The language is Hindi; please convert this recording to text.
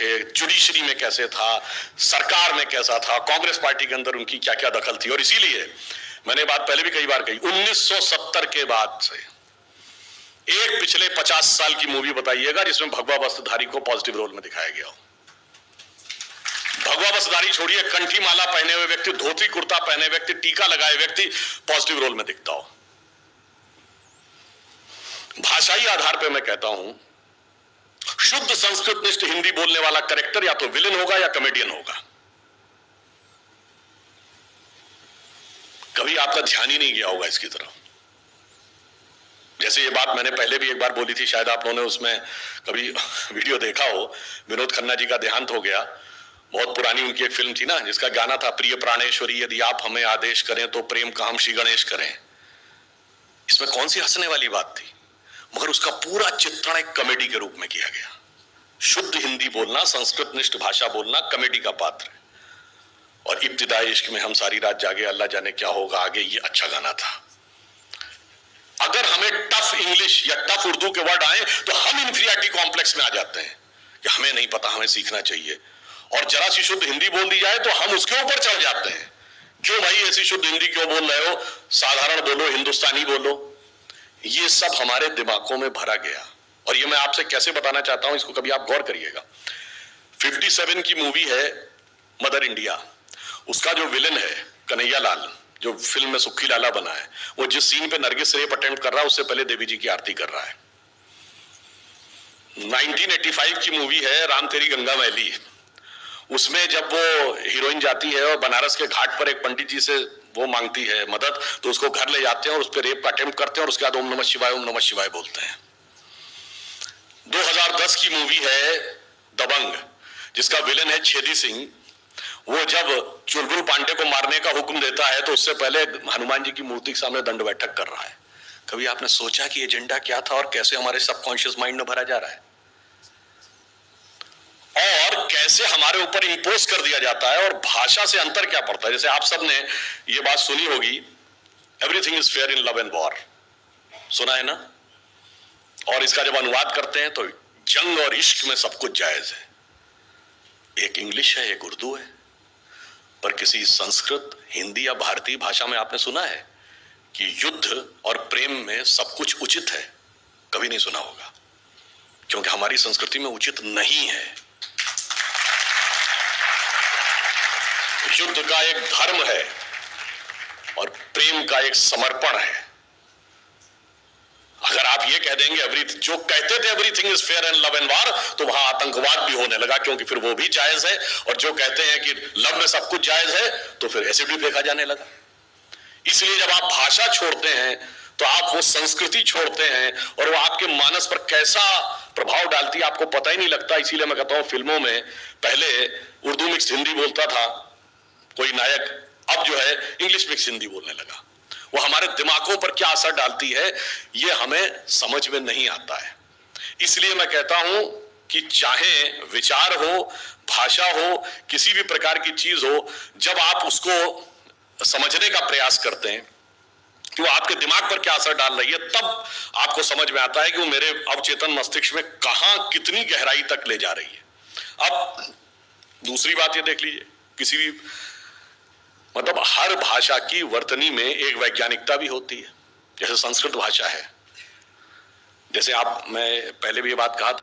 थे, जुडिशरी में कैसे था, सरकार में कैसा था, कांग्रेस पार्टी के अंदर उनकी क्या क्या दखल थी। और इसीलिए मैंने बात पहले भी कई बार कही, 1970 के बाद से एक पिछले 50 साल की मूवी बताइएगा जिसमें भगवा वस्त्रधारी को पॉजिटिव रोल में दिखाया गया हो। भगवा वस्त्रधारी छोड़िए, कंठी माला पहने हुए व्यक्ति, धोती कुर्ता पहने व्यक्ति, टीका लगाए व्यक्ति पॉजिटिव रोल में दिखता हो। भाषाई आधार पर मैं कहता हूं, शुद्ध संस्कृत निष्ठ हिंदी बोलने वाला कैरेक्टर या तो विलेन होगा या कॉमेडियन होगा। कभी आपका ध्यान ही नहीं गया होगा इसकी तरफ। जैसे ये बात मैंने पहले भी एक बार बोली थी, शायद आप लोगों ने उसमें कभी वीडियो देखा हो, विनोद खन्ना जी का देहांत हो गया। बहुत पुरानी उनकी एक फिल्म थी ना, जिसका गाना था, प्रिय प्राणेश्वरी यदि आप हमें आदेश करें तो प्रेम का हम श्री गणेश करें। इसमें कौन सी हंसने वाली बात थी, मगर उसका पूरा चित्रण एक कॉमेडी के रूप में किया गया। शुद्ध हिंदी बोलना, संस्कृत निष्ठ भाषा बोलना कॉमेडी का पात्र है। और इब्तिदाई इश्क में हम सारी रात जागे, अल्लाह जाने क्या होगा आगे, ये अच्छा गाना था। अगर हमें टफ इंग्लिश या टफ उर्दू के वर्ड आए तो हम इंफीरियरिटी कॉम्प्लेक्स में आ जाते हैं कि हमें नहीं पता, हमें सीखना चाहिए। और जरा सी शुद्ध हिंदी बोल दी जाए तो हम उसके ऊपर चढ़ जाते हैं, क्यों भाई ऐसी शुद्ध हिंदी क्यों बोल रहे हो, साधारण बोलो, हिंदुस्तानी बोलो। ये सब हमारे दिमागों में भरा गया। और ये मैं आपसे कैसे बताना चाहता हूं, इसको कभी आप गौर करिएगा। 57 की मूवी है मदर इंडिया, उसका जो विलेन है कन्हैया लाल, जो फिल्म में सुक्खी लाला बना है, वो जिस सीन पे नरगिस रेप अटेम्प्ट कर रहा है उससे पहले देवी जी की आरती कर रहा है। 1985 की मूवी है राम तेरी गंगा मैली, उसमें जब वो हीरोइन जाती है और बनारस के घाट पर एक पंडित जी से वो मांगती है मदद, तो उसको घर ले जाते हैं और उस पर रेप का अटेम्प्ट करते हैं और उसके बाद ओम नमः शिवाय बोलते हैं। 2010 की मूवी है दबंग, जिसका विलेन है छेदी सिंह। वो जब चुलबुल पांडे को मारने का हुक्म देता है तो उससे पहले हनुमान जी की मूर्ति के सामने दंड बैठक कर रहा है। कभी आपने सोचा कि एजेंडा क्या था और कैसे हमारे सबकॉन्शियस माइंड में भरा जा रहा है, और कैसे हमारे ऊपर इंपोज कर दिया जाता है। और भाषा से अंतर क्या पड़ता है। जैसे आप सब ने ये बात सुनी होगी, everything is fair in love and war, सुना है ना। और इसका जब अनुवाद करते हैं तो जंग और इश्क में सब कुछ जायज है। एक इंग्लिश है, एक उर्दू है, पर किसी संस्कृत, हिंदी या भारतीय भाषा में आपने सुना है कि युद्ध और प्रेम में सब कुछ उचित है? कभी नहीं सुना होगा, क्योंकि हमारी संस्कृति में उचित नहीं है। युद्ध का एक धर्म है और प्रेम का एक समर्पण है। अगर आप ये कह देंगे जो कहते थे everything is fair and love and war, तो वहां आतंकवाद भी होने लगा, क्योंकि फिर वो भी जायज है। और जो कहते हैं कि लव में सब कुछ जायज है, तो फिर एसिड भी फेंका जाने लगा। इसलिए जब आप भाषा छोड़ते हैं तो आप वो संस्कृति छोड़ते हैं, और वो आपके मानस पर कैसा प्रभाव डालती है आपको पता ही नहीं लगता। इसीलिए मैं कहता हूं, फिल्मों में पहले उर्दू मिक्स हिंदी बोलता था कोई नायक, अब जो है इंग्लिश मिक्स हिंदी बोलने लगा। वो हमारे दिमागों पर क्या असर डालती है ये हमें समझ में नहीं आता है। इसलिए मैं कहता हूं कि चाहे विचार हो, भाषा हो, किसी भी प्रकार की चीज हो, जब आप उसको समझने का प्रयास करते हैं कि वो आपके दिमाग पर क्या असर डाल रही है, तब आपको समझ में आता है कि वो मेरे अवचेतन मस्तिष्क में कहां कितनी गहराई तक ले जा रही है। अब दूसरी बात ये देख लीजिए, किसी भी मतलब हर भाषा की वर्तनी में एक वैज्ञानिकता भी होती है। जैसे संस्कृत भाषा है, जैसे मैं पहले भी ये बात कहा था,